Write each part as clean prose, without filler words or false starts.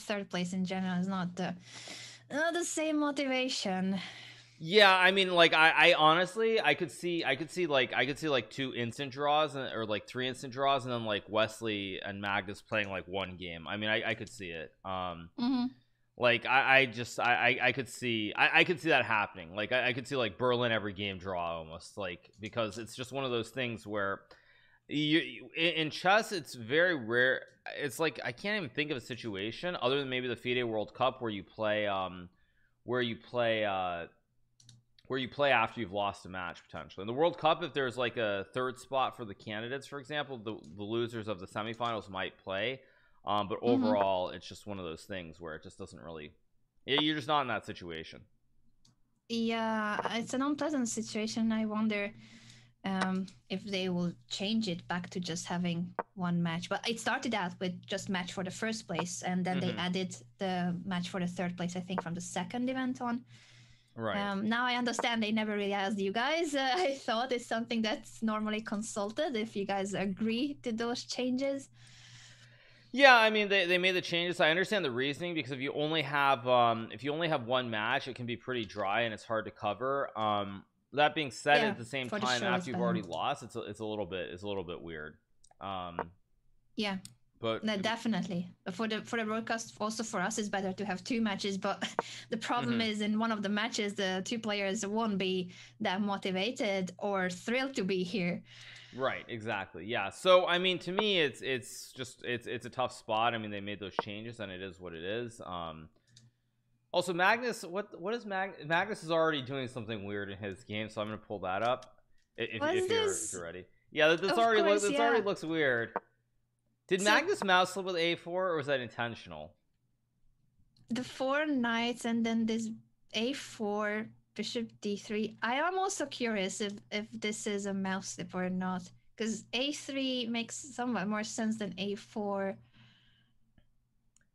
third place in general is not the same motivation. Yeah, I mean, like I honestly I could see like 2 instant draws or like 3 instant draws, and then like Wesley and Magnus playing like one game. I mean, I could see it. Like I could see that happening. Like I could see like Berlin every game draw almost, like, because it's just one of those things where in chess it's very rare. It's like I can't even think of a situation other than maybe the FIDE World Cup where you play after you've lost a match potentially. In the World Cup, if there's like a third spot for the candidates, for example, the losers of the semifinals might play, but overall it's just one of those things where it just doesn't really, you're just not in that situation. Yeah, it's an unpleasant situation. I wonder if they will change it back to just having one match. But it started out with just match for the first place, and then they added the match for the third place, I think, from the second event on. Right. Now I understand they never really asked you guys. I thought it's something that's normally consulted if you guys agree to those changes. Yeah, I mean they made the changes. I understand the reasoning, because if you only have one match, it can be pretty dry and it's hard to cover. That being said, at the same time, after you've already lost, it's a little bit weird. Yeah. But no, definitely for the broadcast, also for us, it's better to have 2 matches, but the problem is in one of the matches the 2 players won't be that motivated or thrilled to be here. Right, exactly. Yeah, so I mean, to me it's a tough spot. I mean, they made those changes and it is what it is. Also, Magnus, what is Magnus is already doing something weird in his game, so I'm gonna pull that up if you're ready. Yeah, this already looks weird. Did Magnus mouse slip with A4, or was that intentional? The 4 knights and then this A4 bishop D3. I am also curious if this is a mouse slip or not, because A3 makes somewhat more sense than A4.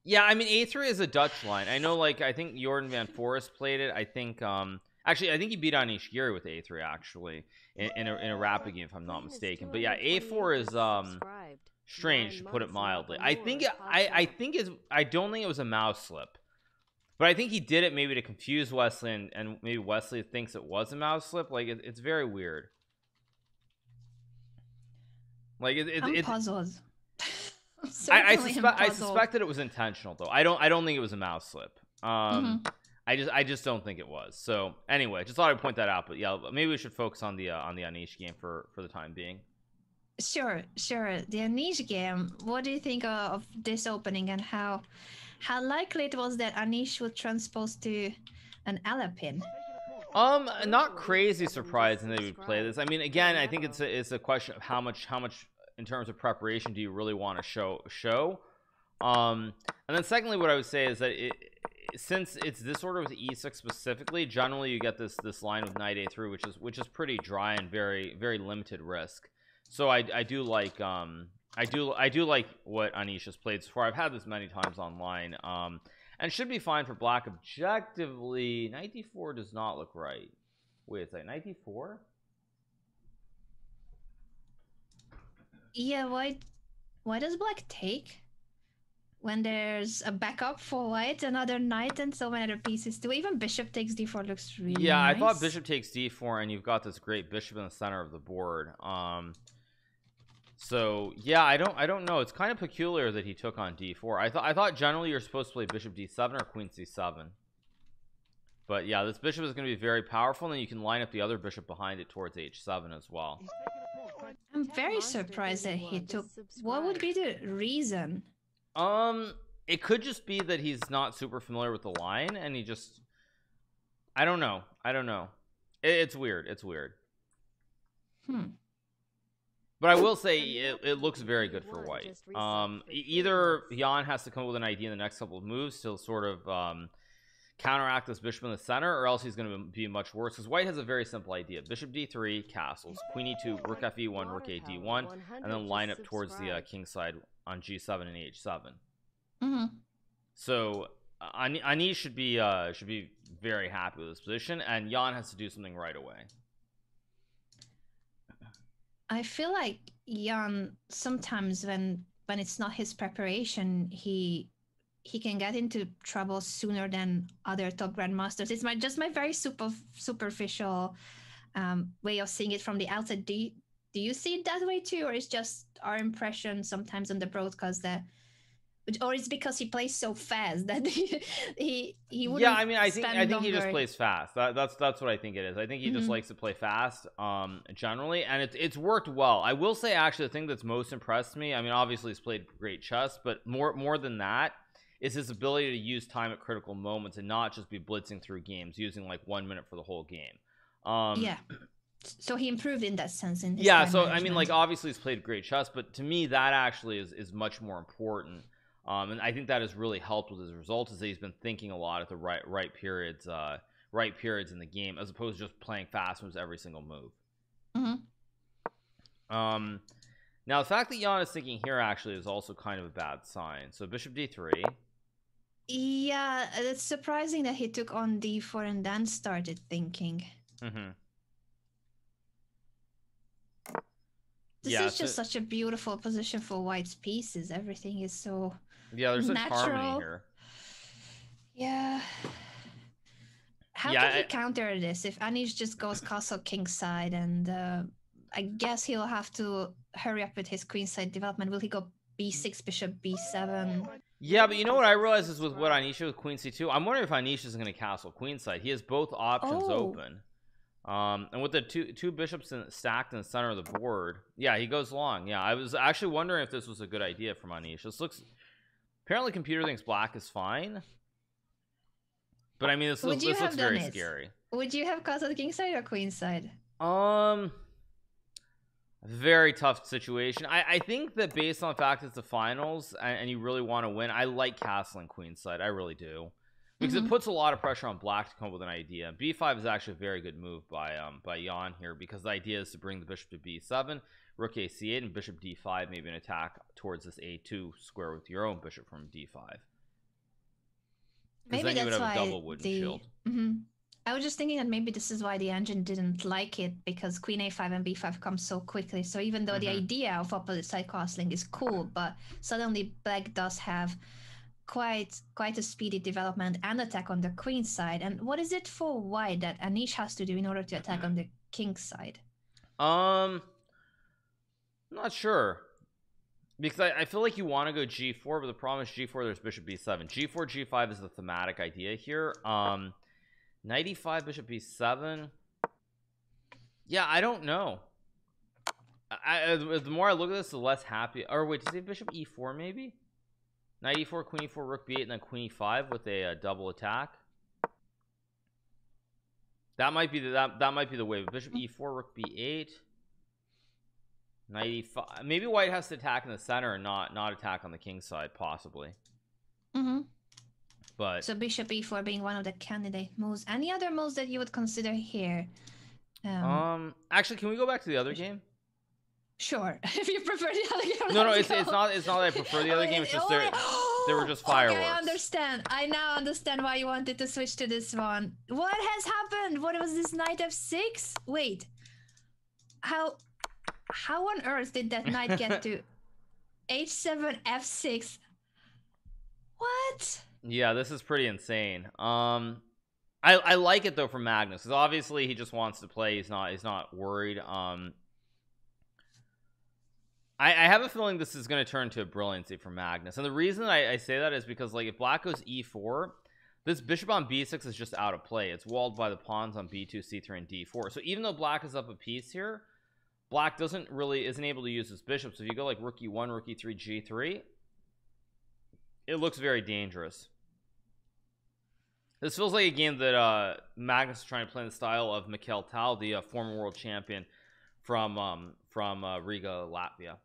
Yeah, I mean, A3 is a Dutch line. I know, like, I think Jordan Van Forest played it. I think actually I think he beat Anish Giri with A3 actually in a rapid game, if I'm not mistaken. But yeah, A4 is strange, to put it mildly. I don't think it was a mouse slip, but I think he did it maybe to confuse Wesley, and maybe Wesley thinks it was a mouse slip. Like it's very weird. Like I'm puzzled. I suspect that it was intentional, though. I don't think it was a mouse slip. I just don't think it was. So anyway, just thought I'd point that out. But yeah, maybe we should focus on the Anish game for the time being. Sure. The Anish game, what do you think of this opening, and how likely it was that Anish would transpose to an Alapin? Not crazy surprising that he would play this. I mean, again, I think it's a question of how much in terms of preparation do you really want to show. And then secondly, what I would say is that since it's this order with E6 specifically, generally you get this line with knight A3, which is pretty dry and very, very limited risk. So I do like what Anish has played so far. I've had this many times online, and should be fine for black objectively. Knight D4 does not look right. Wait a second, knight D4. Yeah, why does black take when there's a backup for white, another knight, and so many other pieces too? Even bishop takes D4 looks really nice. I thought bishop takes D4, and you've got this great bishop in the center of the board. So yeah, I don't know. It's kind of peculiar that he took on D4. I thought generally you're supposed to play bishop D7 or queen C7. But yeah, this bishop is going to be very powerful, and then you can line up the other bishop behind it towards H7 as well. I'm very surprised that he took. What would be the reason? It could just be that he's not super familiar with the line, and he just, I don't know. It's weird. But I will say it looks very good for white. Either Jan has to come up with an idea in the next couple of moves to sort of counteract this bishop in the center, or else he's going to be much worse, because white has a very simple idea: bishop D3, castles, queen E2, rook Fe1, rook A D1, and then line up towards the king side on G7 and H7. So Anish should be very happy with this position, and Jan has to do something right away. I feel like Jan sometimes when it's not his preparation, he he can get into trouble sooner than other top grandmasters. It's just my very superficial way of seeing it from the outside. Do you see it that way too, or is just our impression sometimes on the broadcast that, or it's because he plays so fast that he wouldn't? Yeah, I mean, I think he just longer. plays fast. That's what I think it is. I think he just likes to play fast, generally, and it's worked well. I will say, actually, the thing that's most impressed me, I mean, obviously he's played great chess, but more than that is his ability to use time at critical moments and not just be blitzing through games, using like 1 minute for the whole game. Yeah. So he improved in that sense. In his yeah. time So management. I mean, like, obviously he's played great chess, but to me, that actually is much more important. And I think that has really helped with his results, is that he's been thinking a lot at the right periods in the game, as opposed to just playing fast moves every single move. Now the fact that Jan is thinking here actually is also kind of a bad sign. So bishop d3. Yeah, it's surprising that he took on d4 and then started thinking. This is just such a beautiful position for white's pieces. Everything is so there's such natural. harmony here. Yeah. How can he counter this if Anish just goes castle kingside, and I guess he'll have to hurry up with his queenside development. Will he go b6 bishop b7? Yeah, but you know what I realize is with what Anish with queen c2, I'm wondering if Anish is going to castle queenside. He has both options open. And with the two bishops stacked in the center of the board, yeah, he goes long. Yeah, I was actually wondering if this was a good idea from Anish. This looks, apparently computer thinks black is fine, but I mean, this looks very scary. Would you have castled kingside or queenside? Very tough situation. I think that based on the fact it's the finals and you really want to win, I like castling queenside. I really do, because it puts a lot of pressure on black to come up with an idea. b5 is actually a very good move by Jan here, because the idea is to bring the bishop to b7, rook a c8, and bishop d5, maybe an attack towards this a2 square with your own bishop from d5. Maybe then you would that's have why a double wooden shield. I was just thinking that maybe this is why the engine didn't like it, because queen a5 and b5 come so quickly. So even though the idea of opposite side castling is cool, but suddenly black does have quite a speedy development and attack on the queen side. And what is it for white that Anish has to do in order to attack on the king side? Not sure, because I feel like you want to go g4, but the problem is g4 there's bishop b7. g4 g5 is the thematic idea here. Knight e5 bishop b7. Yeah, I don't know. The more I look at this, the less happy. Or wait, does he have bishop e4 maybe? Knight e4, queen e4, rook b8, and then queen e5 with a double attack. That might be the way. Bishop e4, rook b8, knight e5. Maybe white has to attack in the center and not attack on the king side, possibly. But so bishop e4 being one of the candidate moves. Any other moves that you would consider here? Actually, can we go back to the other game? Sure. If you prefer the other game. No, it's not that I prefer the other game. It's just there were just fireworks. Okay, I understand. I now understand why you wanted to switch to this one. What has happened? What was this knight f6? Wait. How on earth did that knight get to h7 f6? What? Yeah, this is pretty insane. I like it though from Magnus, because obviously he just wants to play. He's not worried. I have a feeling this is going to turn to a brilliancy for Magnus, and the reason I say that is because, like, if black goes e4, this bishop on b6 is just out of play. It's walled by the pawns on b2, c3, and d4. So even though black is up a piece here, black isn't able to use his bishop. So if you go like rook e1, rook e3, g3, it looks very dangerous. This feels like a game that Magnus is trying to play in the style of Mikhail Tal, the former world champion from Riga, Latvia.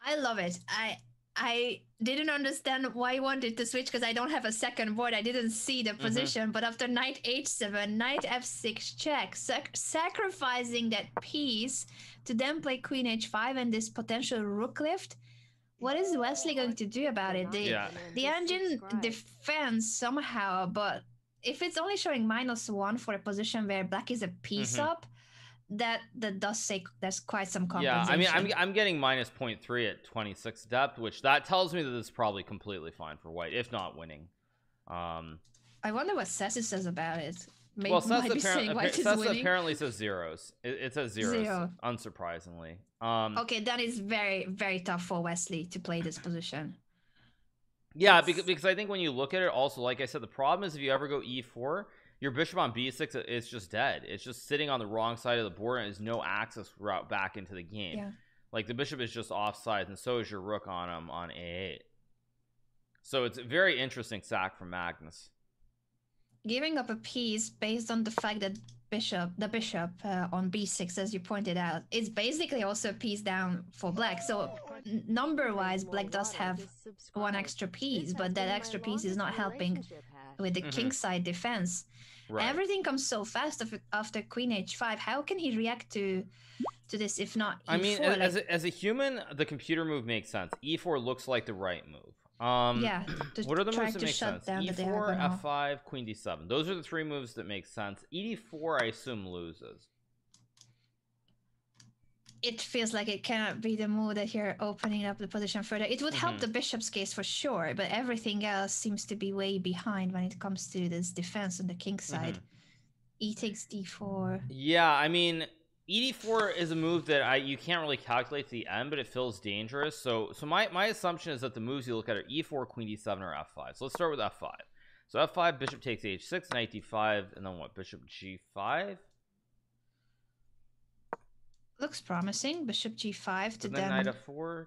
I love it. I didn't understand why you wanted to switch, because I don't have a second board. I didn't see the position. But after knight h7, knight f6 check, sacrificing that piece to then play queen h5 and this potential rook lift. What is Wesley going to do about it? The engine defends somehow, but if it's only showing -1 for a position where black is a piece up, that does say there's quite some Yeah, compensation. I mean, I'm getting minus 0.3 at 26 depth, which that tells me that this is probably completely fine for white, if not winning. I wonder what Sassy says about it. Well, Sessa Winning. apparently says zeros. It says zeros, Zero. unsurprisingly. Okay, that is very, very tough for Wesley to play this position. Yeah, because I think when you look at it, also, like I said, the problem is if you ever go e4, your bishop on b6 is just dead. It's just sitting on the wrong side of the board and has no access route back into the game. Yeah. Like the bishop is just offside, and so is your rook on on a8. So it's a very interesting sack from Magnus. Giving up a piece based on the fact that the bishop on b6, as you pointed out, is basically also a piece down for black. So number-wise, black does have one extra piece, but that extra piece is not helping with the kingside defense. Right. Everything comes so fast after queen h5. How can he react to this if not e4? I mean, as a human, the computer move makes sense. e4 looks like the right move. Yeah, what are the moves that make sense? E4, f5, queen d7. Those are the three moves that make sense. ed4, I assume, loses. It feels like it cannot be the move that you're opening up the position further. It would help the bishop's case for sure, but everything else seems to be way behind when it comes to this defense on the king side. E takes d4. Yeah, I mean, ed4 is a move that you can't really calculate to the end, but it feels dangerous. So my assumption is that the moves you look at are e4, queen d7, or f5. So let's start with f5. So f5, bishop takes h6, knight d5, and then what? Bishop g5. Looks promising. Bishop g5 to then knight f4.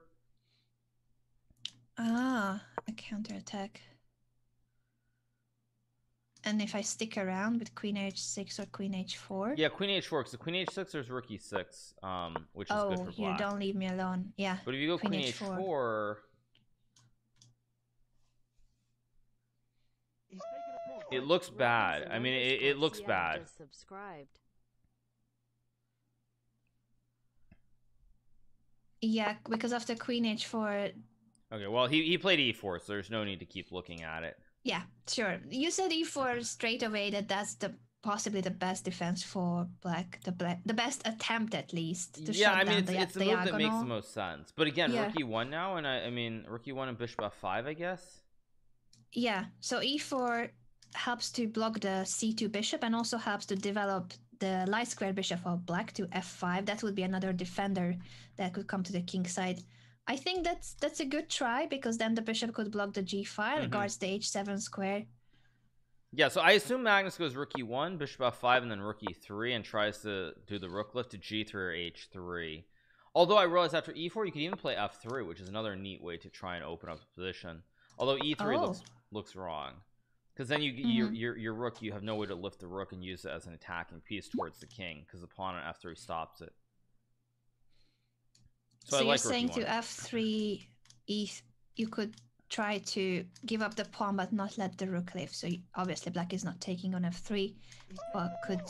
Ah, a counterattack. And if I stick around with queen h6 or queen h4? Yeah, queen h4, because the queen h6 there's rook e6, which is good for black. Oh, you don't leave me alone. Yeah. But if you go queen h4, it looks bad. I mean, it looks bad. Yeah, because after queen h4... Okay, well, he played e4, so there's no need to keep looking at it. Yeah, sure. You said e4 straight away that's possibly the best defense for black, the best attempt at least to shut down the it's the move that makes the most sense. But again, rook e1 now, and I mean rook e1 and bishop f5, I guess. Yeah, so e4 helps to block the c2 bishop and also helps to develop the light square bishop of black to f5. That would be another defender that could come to the king side. I think that's a good try, because then the bishop could block the g file, guards the h7 square. Yeah, so I assume Magnus goes rook e1, bishop f5, and then rook e3, and tries to do the rook lift to g3 or h3. Although I realized after e4, you could even play f3, which is another neat way to try and open up the position. Although e3 looks wrong, because then your rook, you have no way to lift the rook and use it as an attacking piece towards the king, because the pawn on f3 stops it. So you're saying to f3, you could try to give up the pawn but not let the rook lift. So obviously black is not taking on f3, but could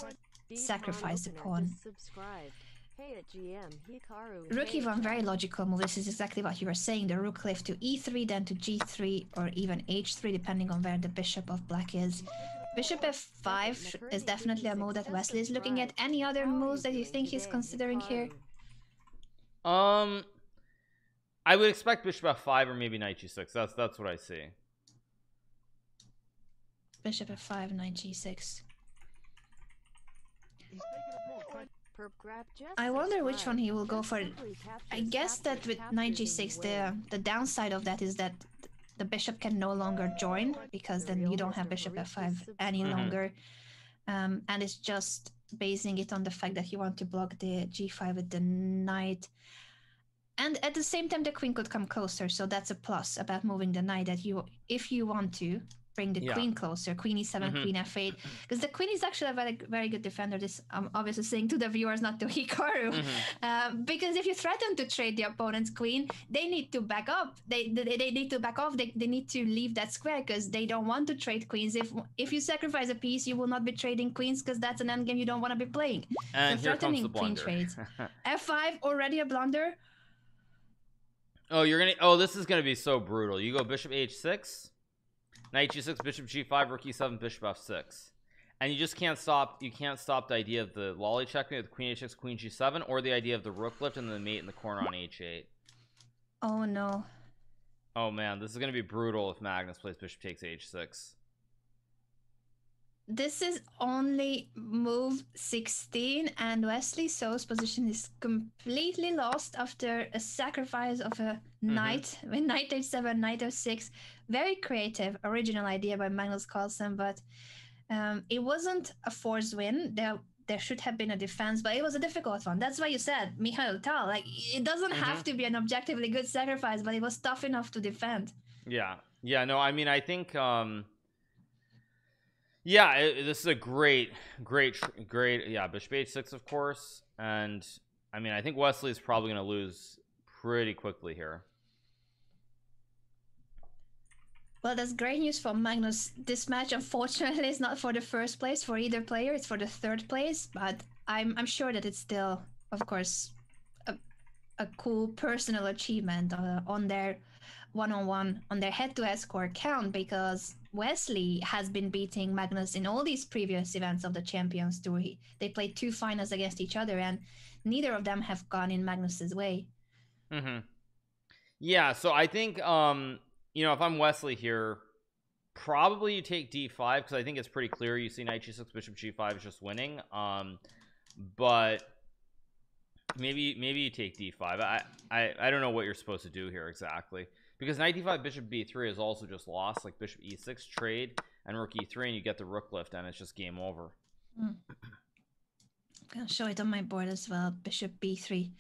sacrifice the pawn. Rook e1, very logical move. This is exactly what you were saying. The rook lift to e3, then to g3, or even h3, depending on where the bishop of black is. Bishop f5 is definitely a move that Wesley is looking at. Any other moves that you think he's considering here? I would expect bishop f5 or maybe knight g6. That's what I see. Bishop f5, knight g6. I wonder which one he will go for. I guess that with knight g6, the downside of that is that the bishop can no longer join, because then you don't have bishop f5 any longer. And it's just basing it on the fact that you want to block the g5 with the knight. And at the same time, the queen could come closer, so that's a plus about moving the knight, that if you want to bring the queen closer, queen e7, queen f8, because the queen is actually a very, very good defender. This I'm obviously saying to the viewers, not to Hikaru, because if you threaten to trade the opponent's queen, they need to back up. They need to back off. They need to leave that square, because they don't want to trade queens. If you sacrifice a piece, you will not be trading queens, because that's an endgame you don't want to be playing. And so here comes the queen blunder. trades. f5 already a blunder. Oh, this is gonna be so brutal. You go bishop h6, knight g6, bishop g5, rook e7, bishop f6, And you just can't stop the idea of the lolly checkmate with queen h6 queen g7, or the idea of the rook lift and the mate in the corner on h8. Oh no. Oh man, this is going to be brutal if Magnus plays bishop takes h6. This is only move 16, and Wesley So's position is completely lost after a sacrifice of a knight with knight h7, knight f6. Very creative, original idea by Magnus Carlsen, but it wasn't a forced win. There should have been a defense, but it was a difficult one. That's why you said, Mikhail Tal, like, it doesn't have to be an objectively good sacrifice, but it was tough enough to defend. Yeah. No, I mean, I think yeah, this is a great yeah, bishop h6, of course. And I mean, I think Wesley is probably going to lose pretty quickly here. Well, that's great news for Magnus. This match, unfortunately, is not for the first place for either player. It's for the third place, but I'm sure that it's still, of course, a cool personal achievement on their one-on-one, on their head-to-head score count, because Wesley has been beating Magnus in all these previous events of the Champions Tour. They played 2 finals against each other, and neither of them have gone in Magnus's way. Yeah, so I think you know, if I'm Wesley here, probably you take d5, because I think it's pretty clear. You see knight g6 bishop g5 is just winning. But maybe you take d5. I don't know what you're supposed to do here exactly, because knight d5 bishop b3 is also just lost, like bishop e6 trade and rook e3, and you get the rook lift, and it's just game over. I'm gonna show it on my board as well. Bishop b3.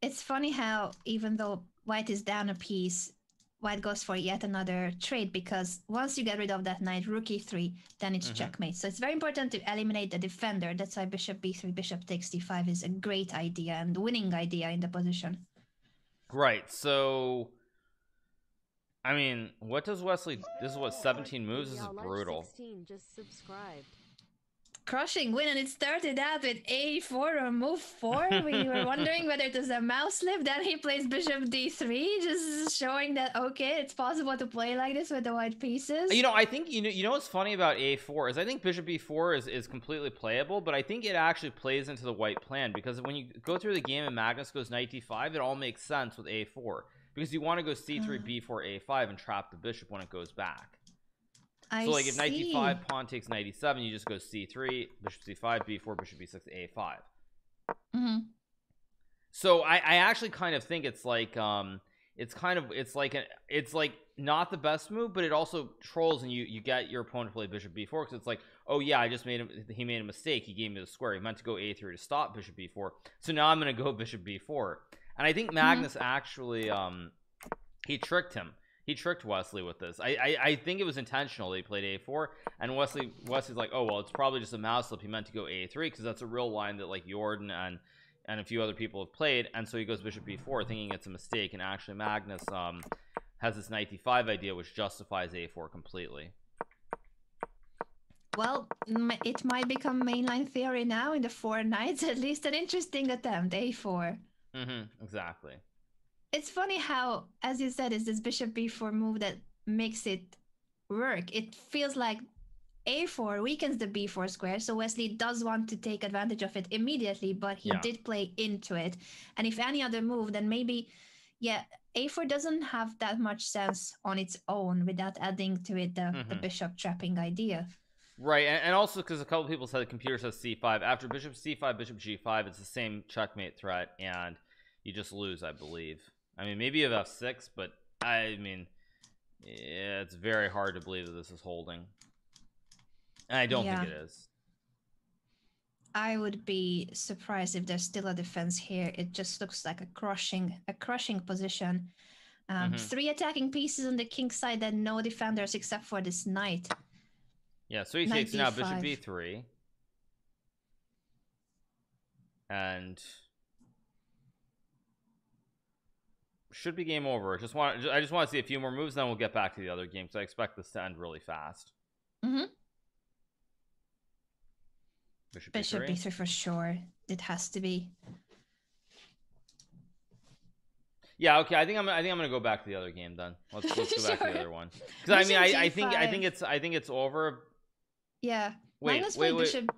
It's funny how, even though white is down a piece, white goes for yet another trade, because once you get rid of that knight, rook e3, then it's checkmate. So it's very important to eliminate the defender. That's why bishop b3, bishop takes d5 is a great idea and winning idea in the position. Right. So I mean, what does Wesley, this is what, 17 moves? This is brutal. 16 just subscribed. Crushing win, and it started out with a4 or move 4. We were wondering whether it was a mouse slip. Then he plays bishop d3, just showing that, okay, it's possible to play like this with the white pieces. You know, I think, you know what's funny about a4 is I think bishop b4 is completely playable, but I think it actually plays into the white plan, because when you go through the game and Magnus goes knight d5, it all makes sense with a4, because you want to go c3, b4, a5 and trap the bishop when it goes back. So like if knight d5, pawn takes knight e7, you just go c3, bishop c5, b4, bishop b6, a5. So I actually kind of think it's like it's like not the best move, but it also trolls, and you get your opponent to play bishop b4, because it's like, oh yeah, he made a mistake, he gave me the square, he meant to go a3 to stop bishop b4, so now I'm gonna go bishop b4. And I think Magnus actually he tricked him. He tricked Wesley with this. I think it was intentional. He played a4, and Wesley's like, oh well, it's probably just a mouse slip. He meant to go a3, because that's a real line that like Jordan and a few other people have played. And so he goes bishop b4, thinking it's a mistake. And actually, Magnus has this knight d5 idea, which justifies a4 completely. Well, it might become mainline theory now in the 4 knights. At least an interesting attempt, a4. Exactly. It's funny how, as you said, it's this bishop b4 move that makes it work. It feels like a4 weakens the b4 square, so Wesley does want to take advantage of it immediately, but he did play into it. And if any other move, then maybe, yeah, a4 doesn't have that much sense on its own without adding to it the bishop trapping idea. Right, and also because a couple people said the computer says c5. After bishop c5, bishop g5, it's the same checkmate threat, and you just lose, I believe. I mean, maybe you have f6, but I mean, yeah, it's very hard to believe that this is holding. And I don't think it is. I would be surprised if there's still a defense here. It just looks like a crushing position. 3 attacking pieces on the king side, and no defenders except for this knight. Yeah, so he takes now bishop b3. And should be game over. I just want to see a few more moves, then we'll get back to the other game, because I expect this to end really fast. Bishop b3 for sure. It has to be. Yeah, okay. I think I'm gonna go back to the other game then. Let's go back to the other one, because I mean I think it's over. Yeah. Wait, Magnus wait, played wait. bishop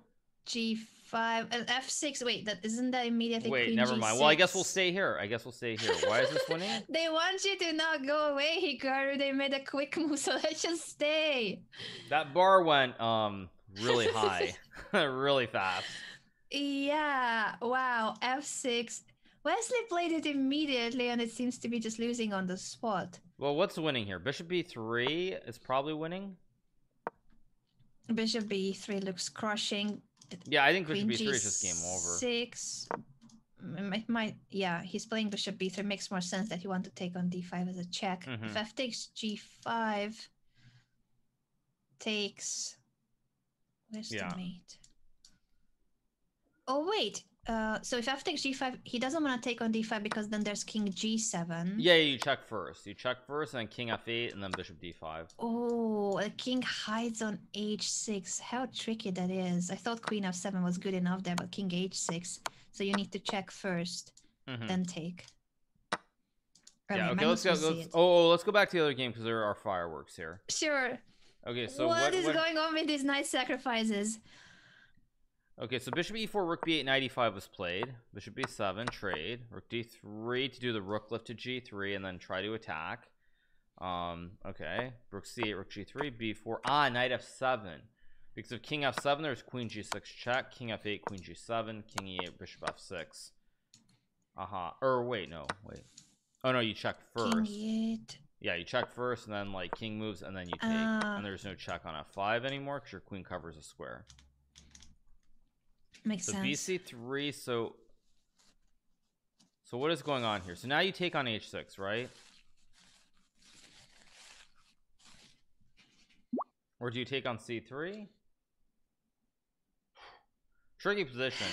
g5 and f6. Wait, that isn't that immediately Wait, queen never g6? mind. Well, I guess we'll stay here. I guess we'll stay here. Why is this winning? They want you to not go away, Hikaru. They made a quick move, so let's just stay. That bar went really high, really fast. Yeah. Wow. f6. Wesley played it immediately, and it seems to be just losing on the spot. Well, what's winning here? Bishop b3 is probably winning. Bishop b3 looks crushing. Yeah, I think Queen bishop b3 is just game over. g6. It might, yeah, he's playing bishop b3. Makes more sense that he want to take on d5 as a check. If f takes g5, takes. Where's the mate? Oh wait. So if f takes g5, he doesn't want to take on d5 because then there's king g7. Yeah, you check first. You check first, and then king f8, and then bishop d5. Oh, the king hides on h6. How tricky that is. I thought queen f7 was good enough there, but king h6. So you need to check first, then take. Yeah, okay, let's go. Let's go back to the other game because there are fireworks here. Sure. Okay, so what is going on with these knight sacrifices? Okay, so bishop e4, rook b8, knight e5 was played. Bishop b7, trade. Rook d3 to do the rook lift to g3 and then try to attack. Okay. Rook c8, rook g3, b4. Knight f7. Because of king f7, there's queen g6 check. King f8, queen g7, king e8, bishop f6. Or wait, no, wait. Oh no, you check first. King e8. Yeah, you check first, and then like king moves, and then you take. And there's no check on f5 anymore because your queen covers a square. Makes sense. bc3. So what is going on here? So now you take on h6, right? Or do you take on c3? Tricky position.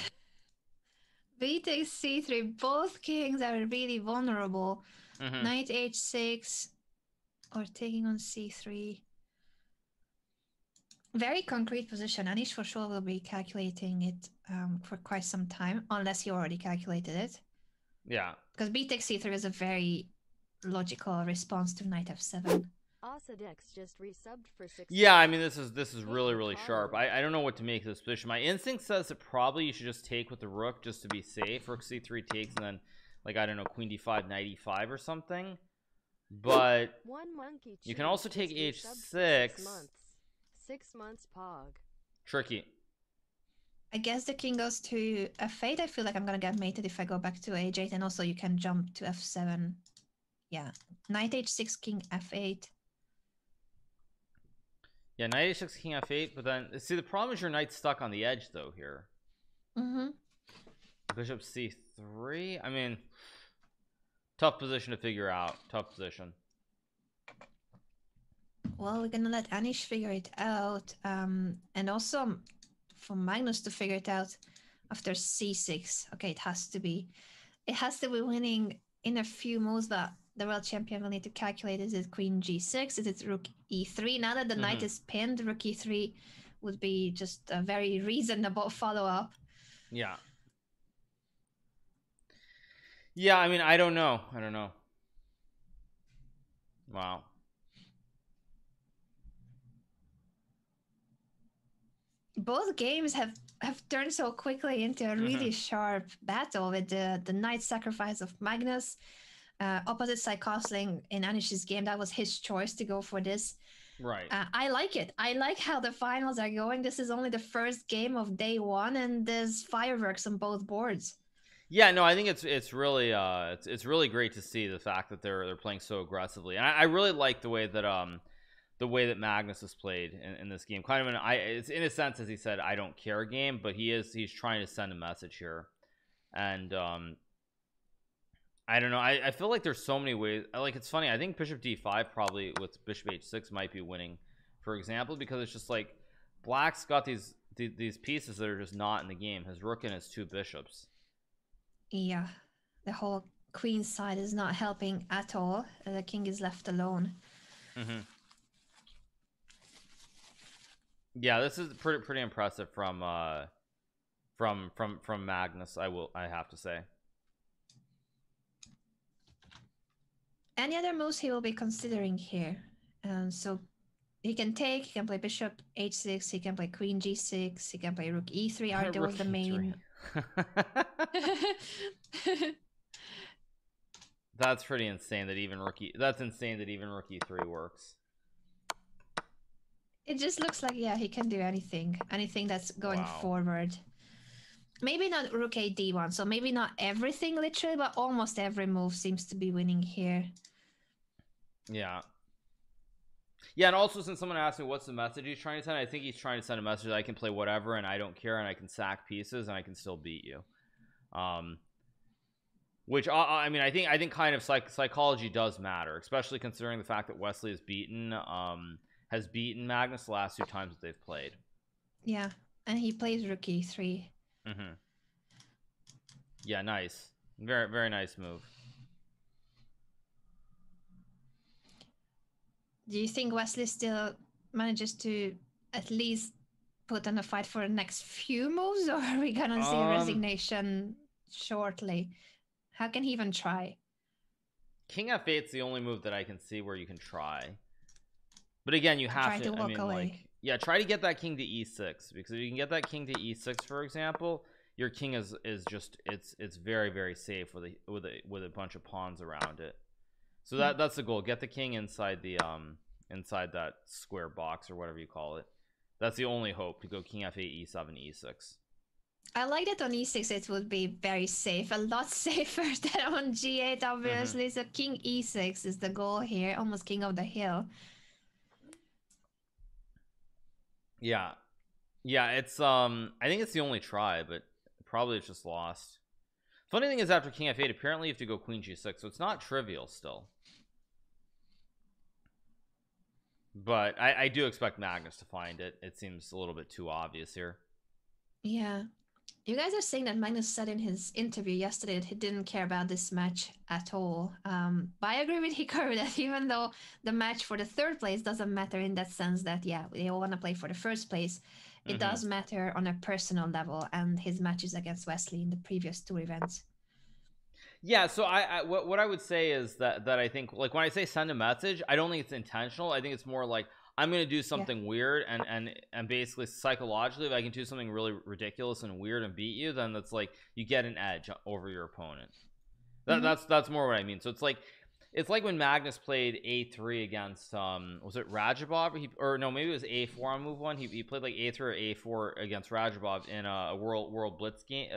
B takes c3. Both kings are really vulnerable. Knight h6 or taking on c3. Very concrete position. Anish for sure will be calculating it for quite some time, unless he already calculated it. Yeah. Because b takes c3 is a very logical response to knight f7. Just resubbed for 6. Yeah, I mean this is really sharp. I don't know what to make of this position. My instinct says that probably you should just take with the rook just to be safe. Rook c3 takes, and then like I don't know, queen d5, knight e5 or something. But you can also take h6. 6 months pog. Tricky. I guess the king goes to f8. I feel like I'm gonna get mated if I go back to h8, and also you can jump to f7. Yeah, knight h6, king f8. Yeah, knight h6, king f8. But then see, the problem is your knight's stuck on the edge though here. Bishop c3. I mean, tough position to figure out. Tough position. Well, we're gonna let Anish figure it out, and also for Magnus to figure it out after c6. Okay, it has to be winning in a few moves, but the world champion will need to calculate: is it queen g6? Is it rook e3? Now that the knight is pinned, rook e3 would be just a very reasonable follow-up. Yeah. Yeah, I mean, I don't know. Wow. Both games have turned so quickly into a really sharp battle with the knight sacrifice of Magnus. Opposite side castling in Anish's game, that was his choice to go for this. Right. I like it. I like how the finals are going. This is only the first game of day one, and there's fireworks on both boards. Yeah, no, I think it's really it's really great to see the fact that they're playing so aggressively, and I really like the way that Magnus has played in this game. Kind of it's in a sense, as he said, I don't care game, but he's trying to send a message here, and I don't know. I feel like there's so many ways. Like, it's funny. I think bishop d5 probably with bishop h6 might be winning, for example, because it's just like black's got these pieces that are just not in the game. His rook and his two bishops. Yeah, the whole queen side is not helping at all. The king is left alone. Yeah, this is pretty impressive from Magnus. I have to say. Any other moves he will be considering here? So he can take, he can play bishop h6, he can play queen g6, he can play rook e3, are those the main? That's pretty insane that even rookie. That's insane that even rook e3 works. It just looks like, yeah, he can do anything that's going forward. Maybe not rook a d1, so maybe not everything literally, but almost every move seems to be winning here. Yeah. Yeah, and also since someone asked me what's the message he's trying to send, I think he's trying to send a message that I can play whatever and I don't care and I can sack pieces and I can still beat you. Which I mean, I think kind of psychology does matter, especially considering the fact that Wesley has beaten Magnus the last 2 times that they've played. Yeah, and he plays rook e3. Yeah, nice, very very nice move. Do you think Wesley still manages to at least put on a fight for the next few moves, or are we gonna see a resignation shortly? How can he even try? King f8 is the only move that I can see where you can try, but again, you have to. I mean, like, yeah, try to get that king to e6, because if you can get that king to e6, for example, your king is just it's very very safe with a bunch of pawns around it. So that's the goal. Get the king inside the inside that square box or whatever you call it. That's the only hope, to go king f8, e7, e6. I like that on e6 it would be very safe, a lot safer than on g8, obviously. So king e6 is the goal here, almost king of the hill. Yeah, it's I think it's the only try, but probably it's just lost. Funny thing is, after king f8, apparently you have to go queen g6, so it's not trivial still. But I do expect Magnus to find it. It seems a little bit too obvious here. Yeah. You guys are saying that Magnus said in his interview yesterday that he didn't care about this match at all. But I agree with Hikaru that even though the match for the 3rd place doesn't matter in that sense that, yeah, they all want to play for the 1st place, it does matter on a personal level, and his matches against Wesley in the previous 2 events. Yeah, so what I would say is that I think, like, when I say send a message, I don't think it's intentional. I think it's more like, I'm going to do something weird, and basically psychologically, if I can do something really ridiculous and weird and beat you, then that's like you get an edge over your opponent. That's more what I mean. So it's like when Magnus played a3 against was it Rajabov, or no, maybe it was a4 on move 1. He played like a3 or a4 against Rajabov in a world blitz game,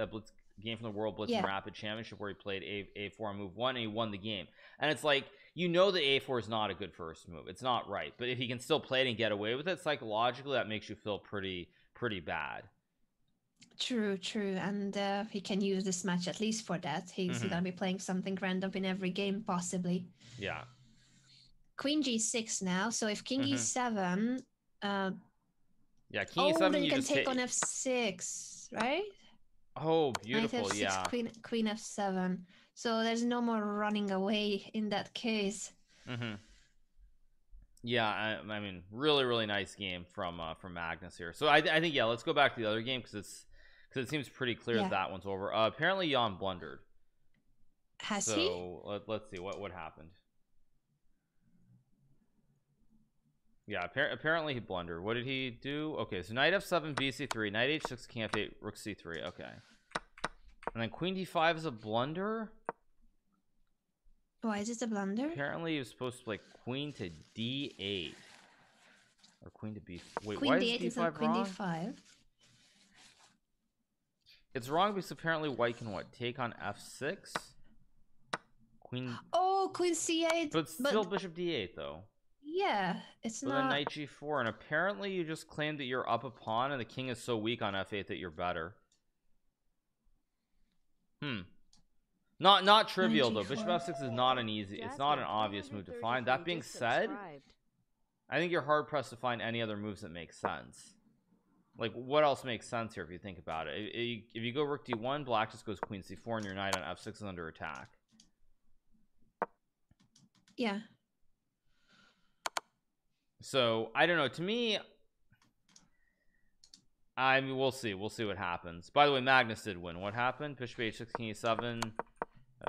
game from the World Blitz and Rapid Championship, where he played a4 on move 1 and he won the game. And it's like, you know, the a4 is not a good first move, it's not right, but if he can still play it and get away with it, psychologically that makes you feel pretty bad. True, and he can use this match at least for that. He's gonna be playing something random in every game, possibly. Yeah. Queen g6 now, so if king e7 yeah, king e7, then you can take on f6, right? Oh, beautiful. Knight f6, yeah, queen f7, so there's no more running away in that case. Yeah, I mean, really nice game from Magnus here. So I think, yeah, let's go back to the other game, because it seems pretty clear that one's over. Apparently Jan blundered. Has he? So let's see what happened. Yeah, apparently he blundered. What did he do? Okay, so knight f7 bc3, knight h6, king f8, rook c3. Okay, and then queen d5 is a blunder. Why is it a blunder? Apparently he was supposed to play queen to d8 or queen to b. Wait, queen why d8 is d5 queen wrong? d5. It's wrong because apparently white can what, take on f6, queen. Oh, queen c8, but still bishop d8 though. Yeah, it's not. Then knight g4, and apparently you just claimed that you're up a pawn and the king is so weak on f8 that you're better. Not trivial though. Bishop f6 is not an easy, it's not an obvious move to find. That being said, I think you're hard pressed to find any other moves that make sense. Like, what else makes sense here if you think about it? If you go rook d1, black just goes queen c4 and your knight on f6 is under attack. Yeah. So I don't know, to me, I mean, we'll see what happens. By the way, Magnus did win. What happened? Bishop h6, king e7.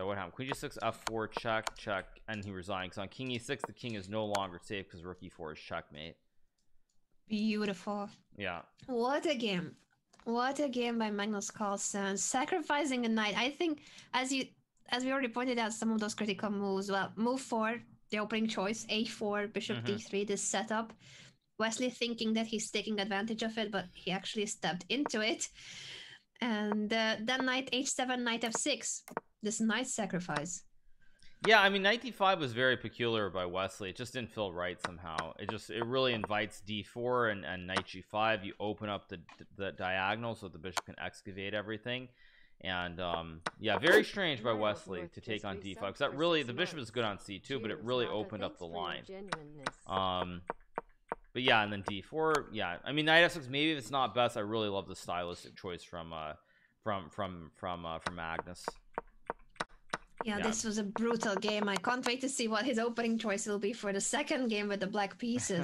What happened? Queen g6, f4, check, and he resigned. Because on king e6 the king is no longer safe because rook e4 is checkmate. Beautiful. Yeah. What a game. What a game by Magnus Carlsen. Sacrificing a knight. I think as we already pointed out, some of those critical moves. Well, move 4, the opening choice, a4, bishop d3, this setup. Wesley thinking that he's taking advantage of it, but he actually stepped into it. And then knight h7, knight f6. This knight sacrifice. Yeah, I mean, knight d5 was very peculiar by Wesley. It just didn't feel right somehow. It really invites d4 and knight g5. You open up the diagonal so the bishop can excavate everything. And yeah, very strange by Wesley to take on d5, because that really, the bishop is good on c2, but it really opened up the line. But yeah, and then d4, yeah, I mean, knight f6, maybe if it's not best, I really love the stylistic choice from Magnus. Yeah, this was a brutal game. I can't wait to see what his opening choice will be for the second game with the black pieces.